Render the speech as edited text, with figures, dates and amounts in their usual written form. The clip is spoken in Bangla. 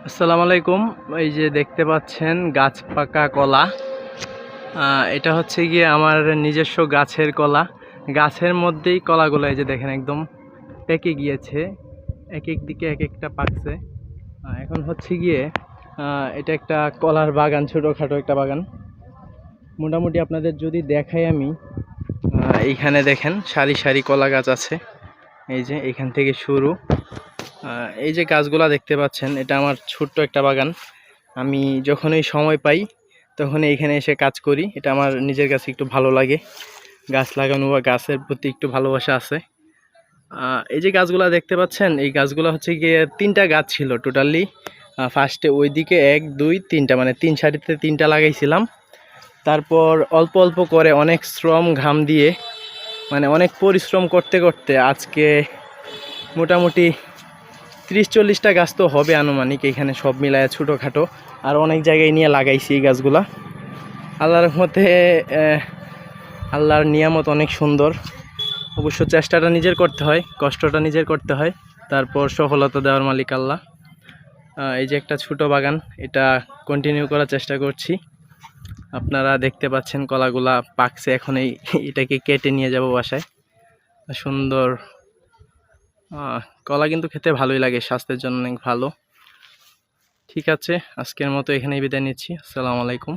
আসসালামু আলাইকুম। এই যে দেখতে পাচ্ছেন গাছ পাকা কলা। এটা হচ্ছে গিয়ে আমার নিজস্ব গাছের কলা। গাছের মধ্যেই কলাগুলো এই যে দেখেন একদম পেকে গিয়েছে, এক এক দিকে এক একটা পাকছে। এখন হচ্ছে গিয়ে এটা একটা কলার বাগান, ছোটোখাটো একটা বাগান। মোটামুটি আপনাদের যদি দেখাই আমি, এইখানে দেখেন সারি সারি কলা গাছ আছে। এই যে এখান থেকে শুরু। এই যে গাছগুলা দেখতে পাচ্ছেন, এটা আমার ছোট্ট একটা বাগান। আমি যখনই সময় পাই তখন এইখানে এসে কাজ করি। এটা আমার নিজের কাছে একটু ভালো লাগে, গাছ লাগানো বা গাছের প্রতি একটু ভালোবাসা আছে। এই যে গাছগুলা দেখতে পাচ্ছেন, এই গাছগুলো হচ্ছে গিয়ে তিনটা গাছ ছিল টোটালি। ফার্স্টে ওইদিকে 1 2 3টা, মানে 3 সারিতে 3টা লাগাইছিলাম। তারপর অল্প অল্প করে অনেক শ্রম ঘাম দিয়ে, মানে অনেক পরিশ্রম করতে করতে আজকে মোটামুটি 30-40টা গাছ তো হবে আনুমানিক, এখানে সব মিলায় ছোটোখাটো। আর অনেক জায়গায় নিয়ে লাগাইছি এই গাছগুলা। আল্লাহর রহমতে আল্লাহর নিয়ামত অনেক সুন্দর। অবশ্য চেষ্টাটা নিজের করতে হয়, কষ্টটা নিজের করতে হয়, তারপর সফলতা দেওয়ার মালিক আল্লাহ। এই যে একটা ছোটো বাগান, এটা কন্টিনিউ করার চেষ্টা করছি। আপনারা দেখতে পাচ্ছেন কলাগুলা পাকছে, এখন এটাকে কেটে নিয়ে যাব বাসায়। সুন্দর কলা কিন্তু খেতে ভালোই লাগে, স্বাস্থ্যের জন্য অনেক ভালো। ঠিক আছে, আজকের মতো এখানেই বিদায় নিচ্ছি। আসসালামু আলাইকুম।